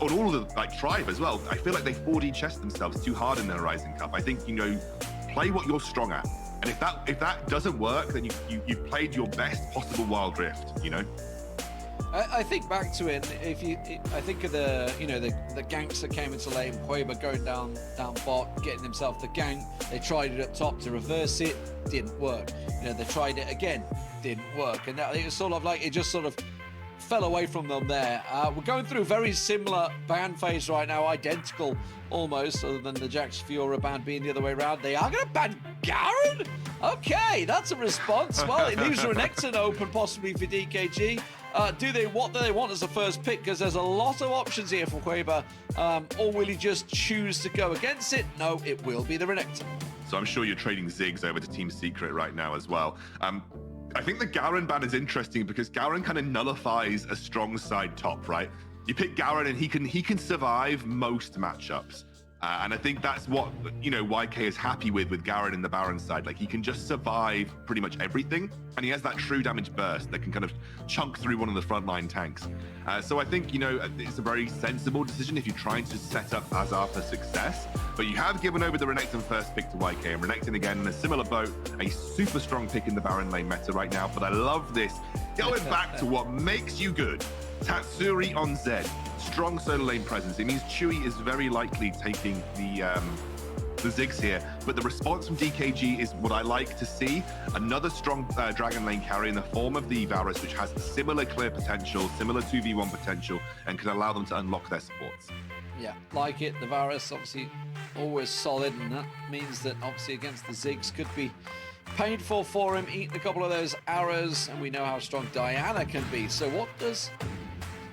on all of the like tribe as well. I feel like they 4D chessed themselves too hard in their Rising Cup. I think, you know, play what you're strong at. And if that doesn't work, then you've played your best possible Wild Rift, you know? I think back to it. I think of the ganks that came into lane, Hueba going down bot, getting himself the gank. They tried it up top to reverse it, didn't work. You know, they tried it again, didn't work, and that it was sort of like it just sort of fell away from them there. We're going through a very similar ban phase right now, identical almost, other than the Jax Fiora ban being the other way around. They are going to ban Garen? Okay, that's a response. Well, it leaves Renekton open possibly for DKG. What do they want as a first pick? Because there's a lot of options here for Hueba. Or will he just choose to go against it? No, it will be the Renekton. So I'm sure you're trading Ziggs over to Team Secret right now as well. I think the Garen ban is interesting because Garen kind of nullifies a strong side top, right? You pick Garen and he can survive most matchups. And I think that's what, you know, YK is happy with Garen in the Baron side. Like, he can just survive pretty much everything. And he has that true damage burst that can kind of chunk through one of the frontline tanks. So I think, you know, it's a very sensible decision if you're trying to set up Azar for success. But you have given over the Renekton first pick to YK. And Renekton, again, in a similar boat, a super strong pick in the Baron lane meta right now. But I love this. Going back to what makes you good. Tatsuri on Zed. Strong solo lane presence. It means Chewy is very likely taking the Ziggs here, but the response from DKG is what I like to see. Another strong Dragon lane carry in the form of the Varus, which has similar clear potential, similar 2v1 potential, and can allow them to unlock their supports. Yeah, like it. The Varus obviously always solid, and that means that obviously against the Ziggs could be painful for him, eating a couple of those arrows, and we know how strong Diana can be. So what does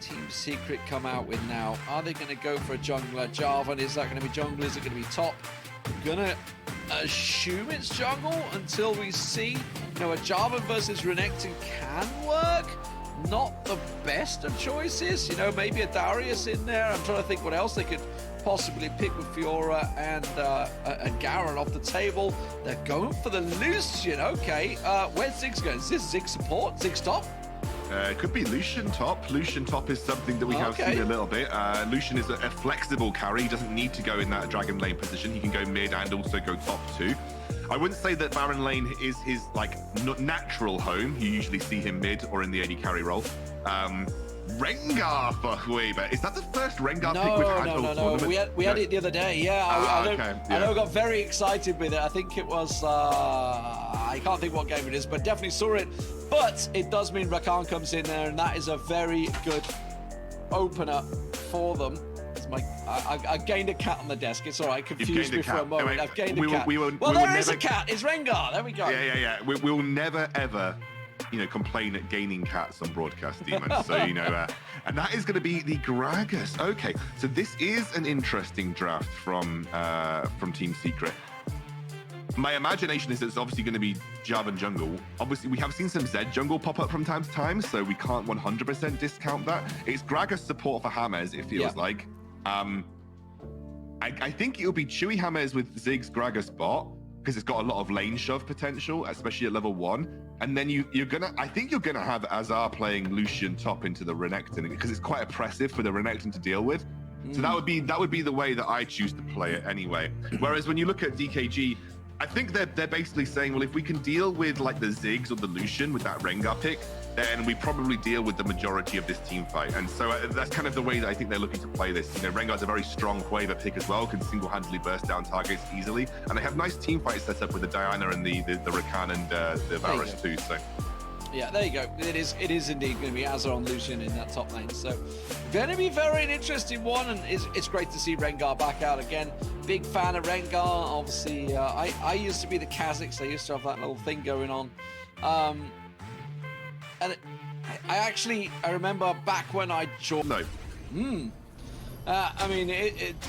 Team Secret come out with now? Are they going to go for a jungler? Jarvan, is that going to be jungle? Is it going to be top? I'm going to assume it's jungle until we see. You know, a Jarvan versus Renekton can work. Not the best of choices. You know, maybe a Darius in there. I'm trying to think what else they could possibly pick with Fiora and Garen off the table. They're going for the Lucian. Okay, where's Ziggs going? Is this Ziggs support? Ziggs top? It could be Lucian top. Lucian top is something that we have seen a little bit. Lucian is a flexible carry. He doesn't need to go in that Dragon lane position. He can go mid and also go top too. I wouldn't say that Baron lane is his like natural home. You usually see him mid or in the AD carry role. Rengar for Hueba. Is that the first Rengar pick we've had all tournament? We had it the other day. Yeah, I know. I got very excited with it. I think it was I can't think what game it is, but definitely saw it. But it does mean Rakan comes in there, and that is a very good opener for them. I gained a cat on the desk. It's all right. Confused me for a moment. I've gained a cat. Well, there is a cat. It's Rengar. There we go. Yeah. We'll never ever, you know, complain at gaining cats on broadcast, Demon. So, you know, and that is going to be the Gragas. Okay, so this is an interesting draft from Team Secret. My imagination is it's obviously going to be Jarvan jungle. Obviously, we have seen some Zed jungle pop up from time to time, so we can't 100% discount that. It's Gragas support for James, it feels like. I think it'll be Chewy James with Ziggs Gragas bot, because it's got a lot of lane shove potential, especially at level 1. And then I think you're gonna have Azar playing Lucian top into the Renekton, because it's quite oppressive for the Renekton to deal with. So that would be the way that I choose to play it anyway. Whereas when you look at DKG, I think they're basically saying, well, if we can deal with like the Ziggs or the Lucian with that Rengar pick, then we probably deal with the majority of this team fight. And so that's kind of the way that I think they're looking to play this. You know, Rengar's a very strong Hueva pick as well, can single-handedly burst down targets easily. And they have nice team fights set up with the Diana and the Rakan and the Varus too. So yeah, there you go. It is indeed going to be Azar on Lucian in that top lane. So going to be very an interesting one, and it's great to see Rengar back out again. Big fan of Rengar. Obviously, I used to be the Kazakhs. I used to have that little thing going on. And I remember back when I joined. No. I mean,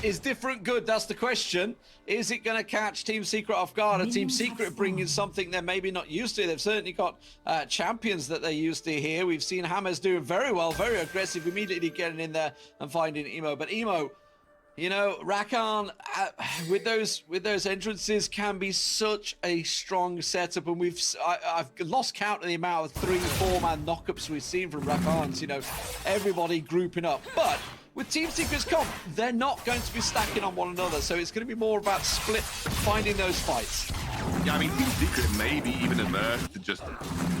is different good? That's the question. Is it going to catch Team Secret off guard? Or Team Secret bringing something they're maybe not used to? They've certainly got champions that they're used to here. We've seen James doing very well, very aggressive, immediately getting in there and finding Emo. But Emo, you know, Rakan with those entrances can be such a strong setup, and I've lost count of the amount of 3-4 man knockups we've seen from Rakans. You know, everybody grouping up, but with Team Secret's comp, they're not going to be stacking on one another, so it's going to be more about split, finding those fights. Yeah, I mean, Team Secret may be even averse to just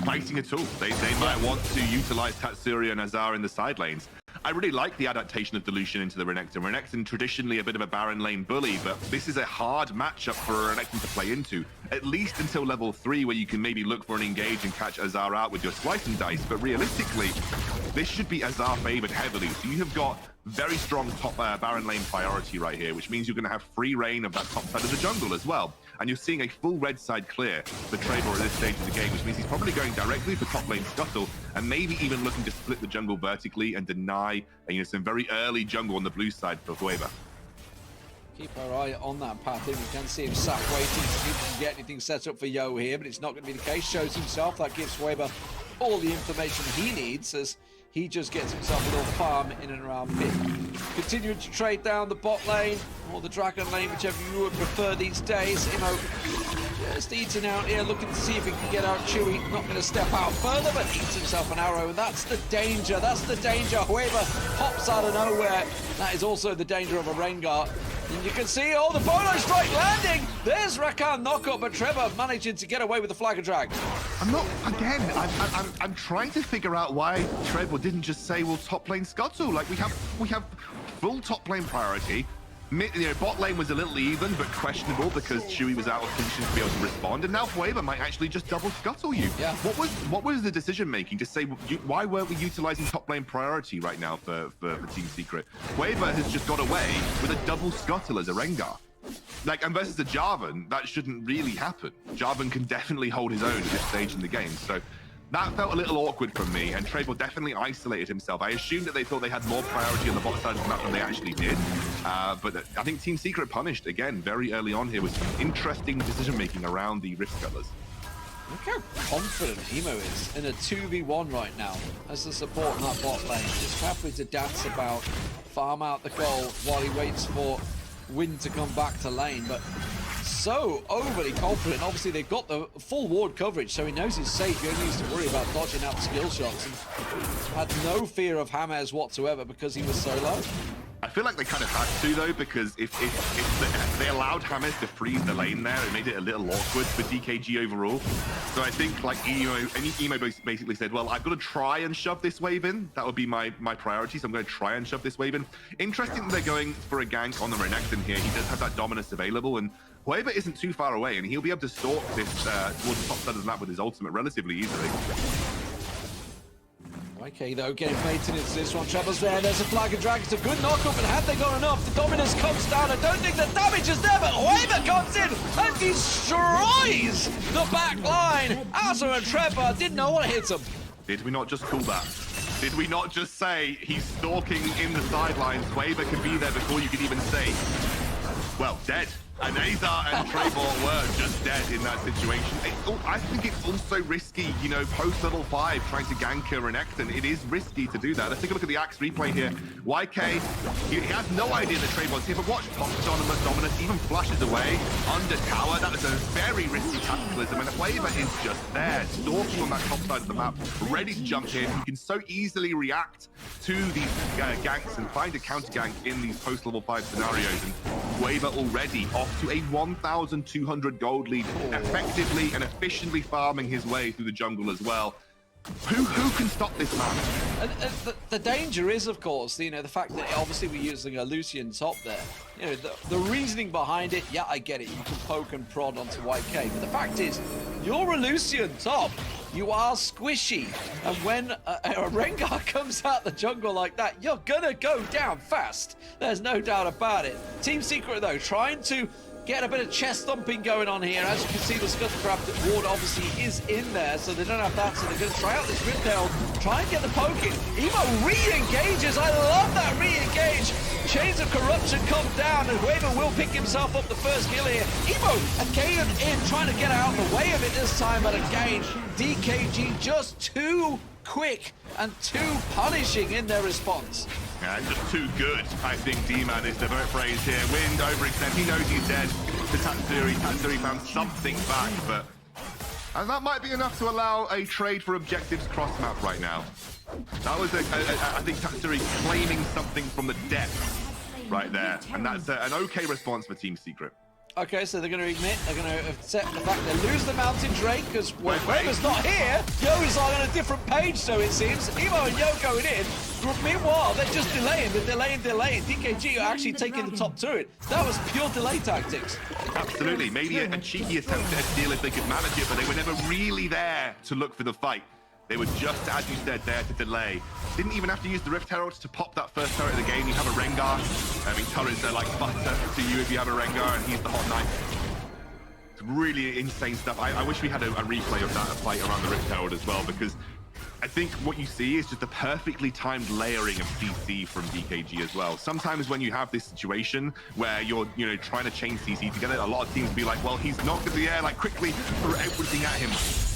fighting at all. They might want to utilize Tatsuri and Azar in the side lanes. I really like the adaptation of Dilution into the Renekton. Renekton traditionally a bit of a Baron lane bully, but this is a hard matchup for Renekton to play into, at least until level 3, where you can maybe look for an engage and catch Azar out with your slicing dice. But realistically, this should be Azar favored heavily. So you have got very strong top Baron lane priority right here, which means you're going to have free reign of that top side of the jungle as well. And you're seeing a full red side clear for Trevor at this stage of the game, which means he's probably going directly for top lane Scuttle and maybe even looking to split the jungle vertically and deny some very early jungle on the blue side for Hueva. Keep our eye on that path. We can see him sat waiting to see if he can get anything set up for Yo here, but it's not going to be the case. Shows himself. That gives Hueva all the information he needs as he just gets himself a little farm in and around mid. Continuing to trade down the bot lane or the dragon lane, whichever you would prefer these days. Imo just eating out here, looking to see if he can get out Chewy. Not going to step out further, but eats himself an arrow. And that's the danger. That's the danger. Hueva pops out of nowhere. That is also the danger of a Rengar. And you can see, oh, the Bono strike landing. There's Rakan knockup, but Trevor managing to get away with the flag of drag. I'm trying to figure out why Trevor didn't just say, well, top lane Scuttle. Like, we have full top lane priority. Bot lane was a little even, but questionable because Chewy was out of position to be able to respond, and now Hueva might actually just double Scuttle you. Yeah. What was the decision making to say, why weren't we utilizing top lane priority right now for Team Secret? Hueva has just got away with a double Scuttle as a Rengar. Like, and versus the Jarvan, that shouldn't really happen. Jarvan can definitely hold his own at this stage in the game, so that felt a little awkward from me, and Trevor definitely isolated himself. I assumed that they thought they had more priority on the bot side of the map than they actually did. But I think Team Secret punished, again, very early on here with some interesting decision-making around the Rift Scuttlers. Look how confident Emo is in a 2v1 right now as the support in that bot lane. Just happy to dance about, farm out the gold while he waits for Wind to come back to lane, but so overly confident. Obviously, they've got the full ward coverage, so he knows he's safe. He only needs to worry about dodging out skill shots and had no fear of James whatsoever because he was so low. I feel like they kind of had to, though, because if they allowed James to freeze the lane there, it made it a little awkward for DKG overall. So I think, like, Emo basically said, well, I've got to try and shove this wave in. That would be my priority, so I'm going to try and shove this wave in. Interesting that they're going for a gank on the Renekton here. He does have that Dominus available, and Hueva isn't too far away, and he'll be able to stalk this towards the top side of the map with his ultimate relatively easily. Okay, though, getting baited into this one. Trevor's there. There's a flag and drag. It's a good knockup, and had they got enough, the Dominus comes down. I don't think the damage is there, but Hueva comes in and destroys the back line. Azar and Trevor didn't know what hit him. Did we not just call that? Did we not just say he's stalking in the sidelines? Hueva could be there before you could even say, well, dead. And Azar and Trevor were just dead in that situation. I think it's also risky, post level 5 trying to gank a Renekton. It is risky to do that. Let's take a look at the Axe replay here. YK, he has no idea that Trevor's here, but watch Dominus even flashes away under tower. That is a very risky tacticalism, and Hueva is just there, stalking on that top side of the map, ready to jump in. He can so easily react to these ganks and find a counter gank in these post level 5 scenarios, and Hueva already off to a 1,200 gold lead, effectively and efficiently farming his way through the jungle as well. Who can stop this man? And the danger is, of course, the fact that obviously we're using a Lucian top there. The reasoning behind it, yeah, I get it. You can poke and prod onto YK, but the fact is, you're a Lucian top. You are squishy, and when a Rengar comes out the jungle like that, you're gonna go down fast. There's no doubt about it. Team Secret, though, trying to get a bit of chest thumping going on here. As you can see, the Scuttlecraft ward obviously is in there, so they don't have that, so they're going to try out this Riptail, try and get the poking. Emo re-engages. I love that re-engage. Chains of Corruption come down, and Hueva will pick himself up the first kill here. Emo again in, trying to get out of the way of it this time, but again, DKG just too quick and too punishing in their response. Yeah, just too good, I think D-Man is the phrase here. Wind overextend, he knows he's dead. The Tatsuri found something back, and that might be enough to allow a trade for objectives cross-map right now. That was, I think, Tatsuri claiming something from the depths right there. And that's an okay response for Team Secret. Okay, so they're going to admit, they're going to accept the fact they lose the Mountain Drake because Weber's not here. Yo is like on a different page, so it seems. Emo and Yo going in. Meanwhile, they're just delaying. DKG are actually taking the top turret. That was pure delay tactics. Absolutely. Maybe a cheeky attempt at a steal if they could manage it, but they were never really there to look for the fight. They were just, as you said, there to delay. Didn't even have to use the Rift Herald to pop that first turret of the game. You have a Rengar. I mean, turrets are like butter to you if you have a Rengar, and he's the hot knife. It's really insane stuff. I wish we had a replay of that fight around the Rift Herald as well, because I think what you see is just a perfectly timed layering of CC from DKG as well. Sometimes when you have this situation where you're, trying to chain CC together, a lot of teams will be like, well, he's knocked in the air, like quickly throw everything at him.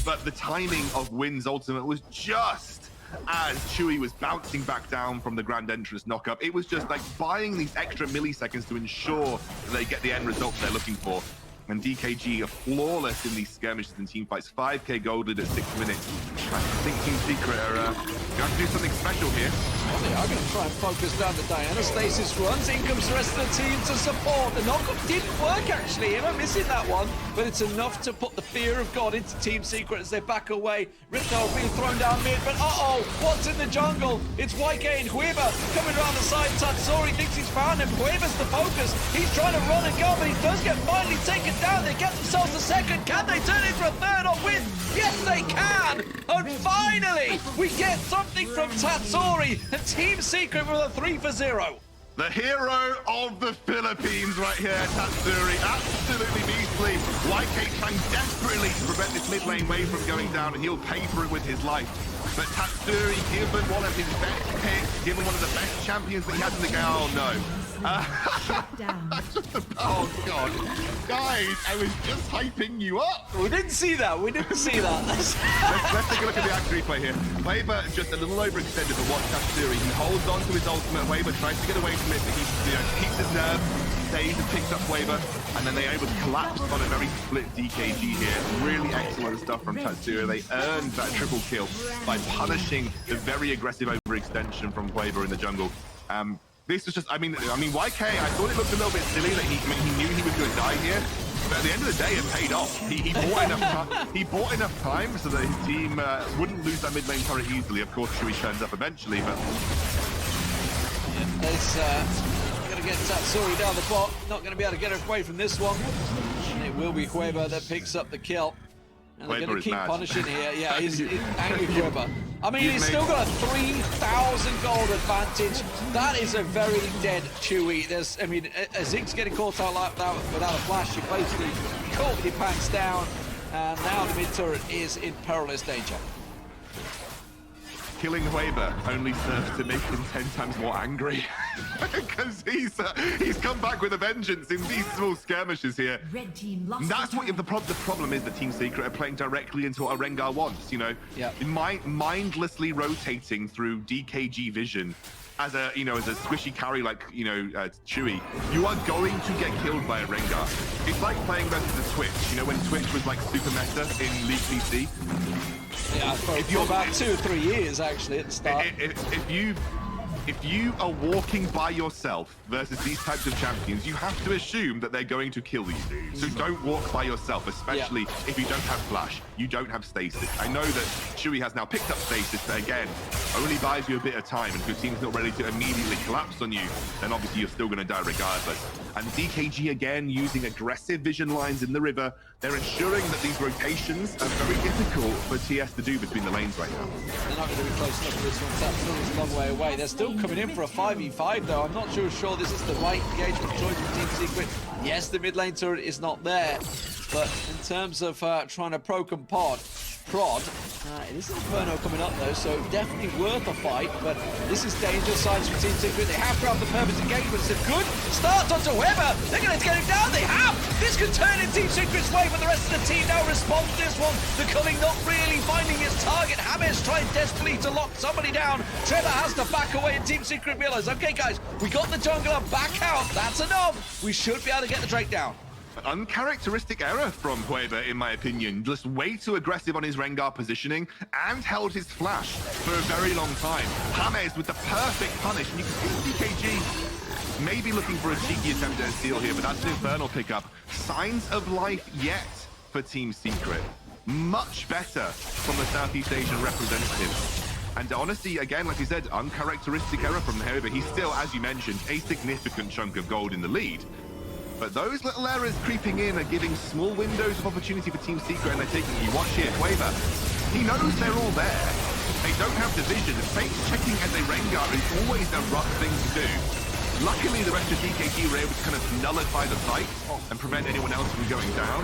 But the timing of Wynn's ultimate was just as Chewy was bouncing back down from the Grand Entrance knockup. It was just like buying these extra milliseconds to ensure that they get the end result they're looking for. And DKG are flawless in these skirmishes and team fights. 5k gold lead at 6 minutes. I think Team Secret are going to have to do something special here. Well, they are going to try and focus down the Diana. Stasis runs. In comes the rest of the team to support. The knockup didn't work, actually. Emma missing that one. But it's enough to put the fear of God into Team Secret as they back away. Riptile being thrown down mid. But uh-oh, what's in the jungle? It's YK and Hueba coming around the side. Tatsuri thinks he's found him. Hueba's the focus. He's trying to run and go, but he does get finally taken down. They get themselves a second. Can they turn into a third or win? Yes, they can. And finally, we get something from Tatsuri. And Team Secret with a 3-0. The hero of the Philippines right here, Tatsuri. Absolutely beastly. YK trying desperately to prevent this mid lane wave from going down, and he'll pay for it with his life. But Tatsuri, given one of his best picks, given one of the best champions that he has in the game, oh no. Oh god, guys, I was just hyping you up. We didn't see that. Let's take a look at the action replay here. Weber just a little overextended for what Tatsuri. He holds on to his ultimate. Weber tries to get away from it, but he keeps his nerve, stays and picks up Weber, and then they're able to collapse on a very split DKG here. Really excellent stuff from Tatsuri. They earned that triple kill by punishing the very aggressive overextension from Weber in the jungle. This was just, I mean, YK, I thought it looked a little bit silly that he knew he was going to die here, but at the end of the day, it paid off. He bought enough time so that his team wouldn't lose that mid lane turret easily. Of course, Chewy turns up eventually, but it's going to get Tatsuri down the bot. Not going to be able to get away from this one. And it will be Hueba that picks up the kill. And they're going to keep punishing here. Yeah, he's angry Hueba. I mean, he's still got a 3,000 gold advantage. That is a very dead Chewy. Zig's getting caught out like that without a flash. You basically caught with your pants down. And now the mid turret is in perilous danger. Killing Weber only serves to make him 10 times more angry. Because he's come back with a vengeance in these small skirmishes here. Red team lost. That's what the problem is. The Team Secret are playing directly into what a Rengar wants. Mindlessly rotating through DKG vision as a squishy carry like Chewy. You are going to get killed by a Rengar. It's like playing versus a Twitch. When Twitch was like super meta in League PC. Yeah, for about 2 or 3 years actually at the start. If you are walking by yourself versus these types of champions, you have to assume that they're going to kill you. So don't walk by yourself, especially if you don't have flash, you don't have stasis. I know that Chewy has now picked up stasis, but again, only buys you a bit of time, and if your team's not ready to immediately collapse on you, then obviously you're still going to die regardless. And DKG again using aggressive vision lines in the river. They're ensuring that these rotations are very difficult for TS to do between the lanes right now. They're not going to be close enough to this one. That's a long way away. They're still coming in for a 5v5 though. I'm not sure this is the right engagement choice for Team Secret. Yes, the mid lane turret is not there, but in terms of trying to prod, it is Inferno coming up though, so definitely worth a fight, but this is dangerous signs for Team Secret. They have to have the perfect engagement. It's a good start onto Weber. They're going to get him down. They have. This could turn in Team Secret's way, but the rest of the team now responds to this one. The Culling not really finding his target. James trying desperately to lock somebody down. Trevor has to back away, and Team Secret realize, okay guys, we got the jungler back out. That's enough. We should be able to get the Drake down. Uncharacteristic error from Hueva, in my opinion. Just way too aggressive on his Rengar positioning and held his flash for a very long time. James with the perfect punish, and you can see DKG maybe looking for a cheeky attempt at a steal here, but that's an Infernal pickup. Signs of life yet for Team Secret. Much better from the Southeast Asian representative. And honestly, again, like you said, uncharacteristic error from Hueva. He's still, as you mentioned, a significant chunk of gold in the lead. But those little errors creeping in are giving small windows of opportunity for Team Secret, and they're taking you. Watch here, Hueva. He knows they're all there. They don't have the vision. Face checking as a Rengar is always a rough thing to do. Luckily, the rest of DKG were able to kind of nullify the fight and prevent anyone else from going down.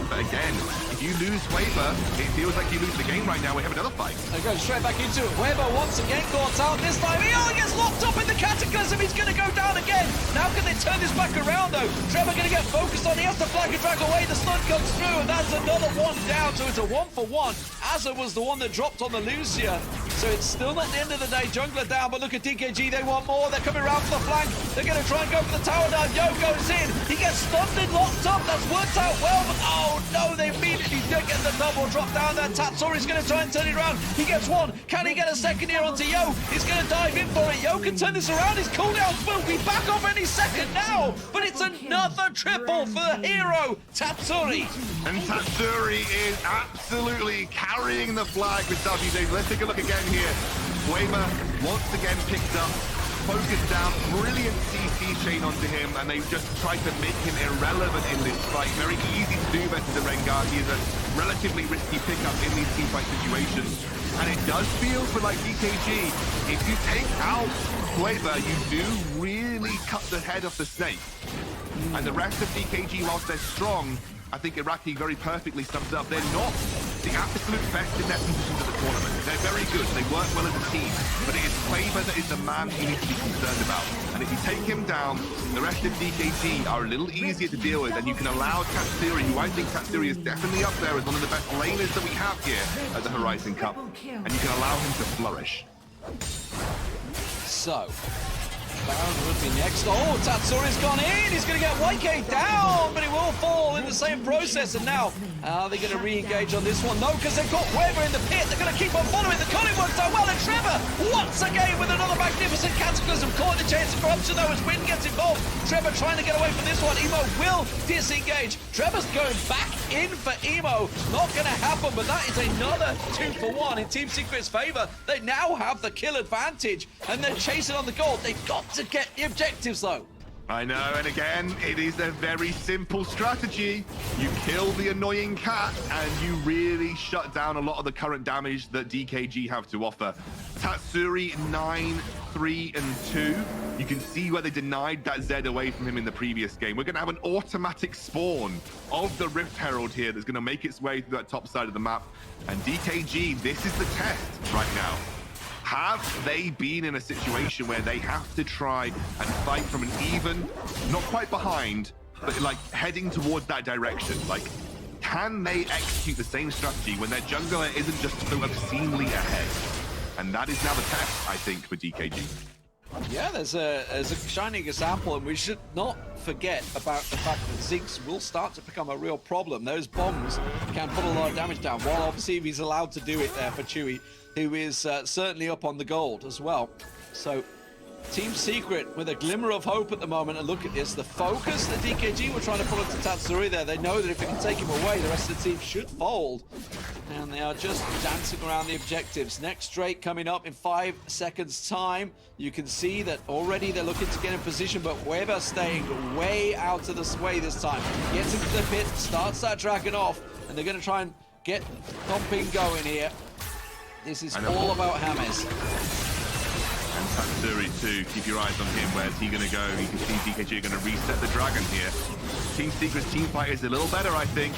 But again, if you lose Hueva, it feels like you lose the game right now. We have another fight. They go straight back into it. Hueva once again caught out. This time, he gets locked up in the Cataclysm. He's going to go down again. Now can they turn this back around, though? Trevor going to get focused on. He has to flag and drag away. The stun comes through, and that's another one down. So it's a 1-for-1. Azza was the one that dropped on the Lucia. So it's still not the end of the day. Jungler down, but look at DKG. They want more. They're coming around for the flank. They're going to try and go for the tower dive. Yo goes in. He gets stunned and locked up. That's worked out well, but oh no, they immediately did get the double drop down there. Tatsuri's going to try and turn it around. He gets one. Can he get a second here onto Yo? He's going to dive in for it. Yo can turn this around. His cooldown will be back off any second now, but it's another triple for the hero, Tatsuri. And Tatsuri is absolutely carrying the flag with Southeast. Let's take a look again here. Hueva once again picked up, focused down, brilliant CC chain onto him, and they've just tried to make him irrelevant in this fight. Very easy to do versus the Rengar. He is a relatively risky pickup in these teamfight situations. And it does feel for like DKG, if you take out Hueva, you do really cut the head off the snake. And the rest of DKG, whilst they're strong, I think Iraqi very perfectly sums it up. They're not the absolute best in their positions at the tournament. They're very good. They work well as a team. But it is Hueva that is the man you need to be concerned about. And if you take him down, the rest of DKG are a little easier to deal with. And you can allow Tatsuri, who I think Tatsuri is definitely up there as one of the best laners that we have here at the Horizon Cup. And you can allow him to flourish. So, Baron would be next. Oh, Tatsuri's gone in. He's going to get YK down, but he will fall in the same process. And now, are they going to re-engage on this one? No, because they've got Hueva in the pit. They're going to keep on following. The Conning works out well. And Trevor, once again, with another magnificent Cataclysm. Caught the chance of corruption, though, as Wind gets involved. Trevor trying to get away from this one. Emo will disengage. Trevor's going back in for Emo. Not going to happen, but that is another 2-for-1 in Team Secret's favor. They now have the kill advantage, and they're chasing on the gold. They've got to get the objectives, though. I know, and again, it is a very simple strategy. You kill the annoying cat, and you really shut down a lot of the current damage that DKG have to offer. Tatsuri 9-3-2. You can see where they denied that Zed away from him in the previous game. We're going to have an automatic spawn of the Rift Herald here that's going to make its way through that top side of the map. And DKG, this is the test right now. Have they been in a situation where they have to try and fight from an even, not quite behind, but like heading towards that direction? Like, can they execute the same strategy when their jungler isn't just so obscenely ahead? And that is now the test, I think, for DKG. Yeah, there's a shining example, and we should not forget about the fact that Ziggs will start to become a real problem. Those bombs can put a lot of damage down, while obviously if he's allowed to do it there for Chewy, who is certainly up on the gold as well. So Team Secret with a glimmer of hope at the moment, and look at this, the focus that DKG were trying to put onto Tatsuri there. They know that if they can take him away, the rest of the team should fold. And they are just dancing around the objectives. Next Drake coming up in 5 seconds time. You can see that already they're looking to get in position, but Hueva staying way out of the way this time. Gets into the pit, starts that dragon off, and they're going to try and get thumping going here. This is all about James. And Tatsuri too, keep your eyes on him. Where's he going to go? You can see DKG are going to reset the dragon here. Team Secret's team fight is a little better, I think.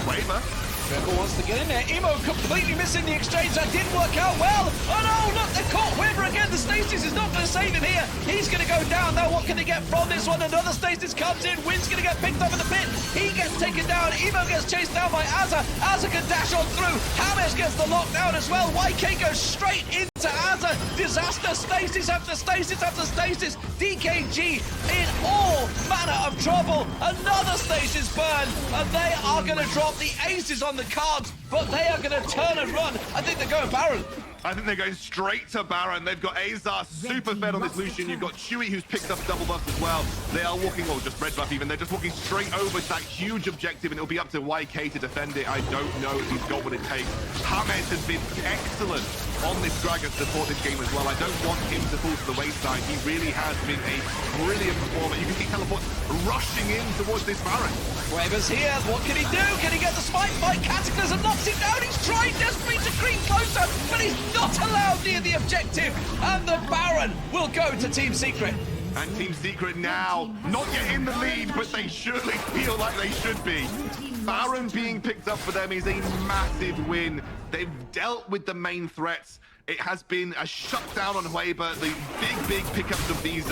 Hueva. Trevor wants to get in there. Emo completely missing the exchange. That didn't work out well. Oh no, look, they caught Hueva again. The stasis is not going to save him here. He's going to go down. Now what can they get from this one? Another stasis comes in. Wind's going to get picked up in the pit. He gets taken down. Emo gets chased down by Azza. Azza can dash on through. James gets the lockdown as well. YK goes straight into Azza. Disaster. Stasis after stasis after stasis. DKG in all manner of trouble. Another station's burned, and they are going to drop the aces on the cards, but they are going to turn and run. I think they're going Baron. I think they're going straight to Baron. They've got Azar super fed on this Lucian. You've got Chewie who's picked up a double buff as well. They are walking, or just red buff even. They're just walking straight over to that huge objective, and it'll be up to YK to defend it. I don't know if he's got what it takes. James has been excellent on this Dragon support this game as well. I don't want him to fall to the wayside. He really has been a brilliant performer. You can see teleports rushing in towards this Baron. Weber's here. What can he do? Can he get the spike? Fight Cataclysm knocks him down. He's trying desperately to creep closer, but he's not allowed near the objective. And the Baron will go to Team Secret. And Team Secret now, not yet in the lead, but they surely feel like they should be. Baron being picked up for them is a massive win. They've dealt with the main threats. It has been a shutdown on Weber. The big pickups of these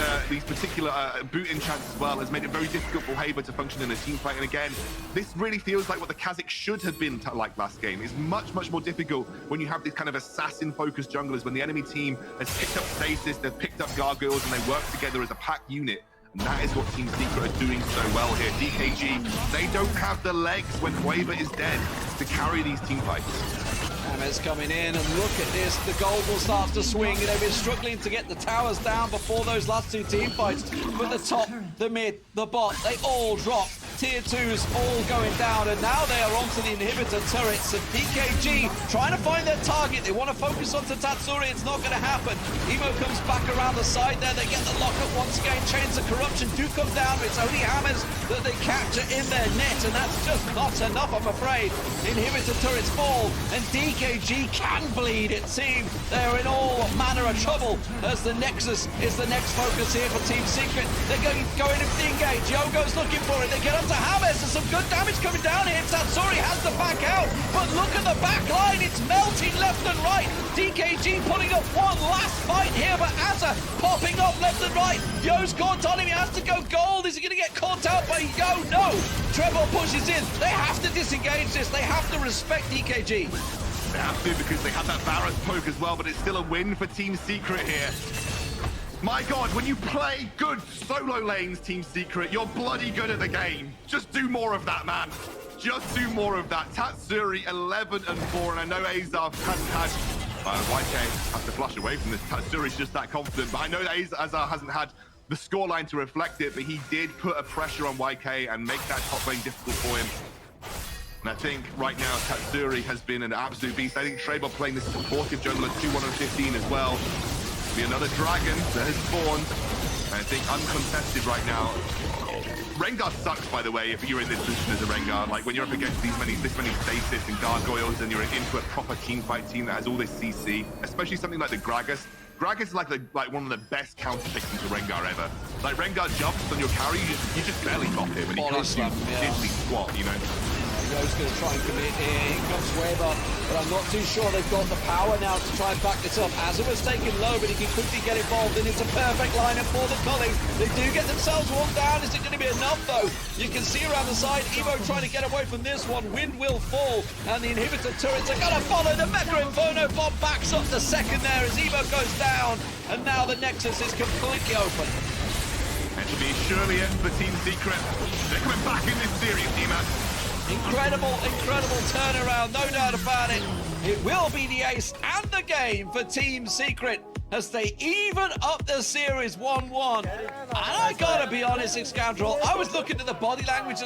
particular boot enchants as well has made it very difficult for Weber to function in a team fight. And again, this really feels like what the Kha'Zix should have been like last game. It's much more difficult when you have these kind of assassin-focused junglers, when the enemy team has picked up stasis, they've picked up gargoyles, and they work together as a pack unit. And that is what Team Secret are doing so well here. DKG, they don't have the legs when Weber is dead to carry these team fights. Hammers coming in, and look at this. The gold will start to swing. They've been struggling to get the towers down before those last two team fights. But the top, the mid, the bot, they all drop. Tier 2s all going down, and now they are onto the inhibitor turrets. And DKG trying to find their target. They want to focus onto Tatsuri. It's not going to happen. Emo comes back around the side there. They get the lockup once again. Chains of corruption do come down. It's only Hammers that they capture in their net, and that's just not enough, I'm afraid. Inhibitor turrets fall, and DKG can bleed, it seems. They're in all manner of trouble as the Nexus is the next focus here for Team Secret. They're going into the engage. Yogo's looking for it. They get up to Hammers. There's some good damage coming down here. Tatsuri has to back out, but look at the back line. It's melting left and right. DKG putting up one last fight here, but Azza popping up left and right. Yo's caught on him. He has to go gold. Is he going to get caught out by Yo? No. Trevor pushes in. They have to disengage this. They have to respect DKG. They have to, because they had that Varus poke as well, but it's still a win for Team Secret here. My God, when you play good solo lanes, Team Secret, you're bloody good at the game. Just do more of that, man. Just do more of that. Tatsuri 11-4, and I know Azar hasn't had... YK has to flush away from this. Tatsuri's just that confident, but I know that Azar hasn't had the scoreline to reflect it, but he did put a pressure on YK and make that top lane difficult for him. And I think right now Tatsuri has been an absolute beast. I think Trebor playing this supportive jungler 2-1-15 as well. Be another dragon that has spawned. And I think uncontested right now. Rengar sucks, by the way, if you're in this position as a Rengar. Like when you're up against this many stasis and gargoyles, and you're into a proper team fight team that has all this CC, especially something like the Gragas. Gragas is like one of the best counter picks into Rengar ever. Like Rengar jumps on your carry, you just barely top him, and he can't do diddly squat, you know. Yo's going to try and commit here. Here comes Weber, but I'm not too sure they've got the power now to try and back this up. Azza was taken low, but he can quickly get involved, and it's a perfect lineup for the colleagues. They do get themselves one down. Is it going to be enough, though? You can see around the side, Evo trying to get away from this one. Wind will fall, and the inhibitor turrets are going to follow. The Mecha Inferno bomb backs up the second there as Evo goes down, and now the Nexus is completely open. It should be surely it for Team Secret. They're coming back in this series, D-Man. Incredible turnaround, no doubt about it. It will be the ace and the game for Team Secret as they even up the series 1-1. And I gotta be honest, Scoundrel, I was looking at the body language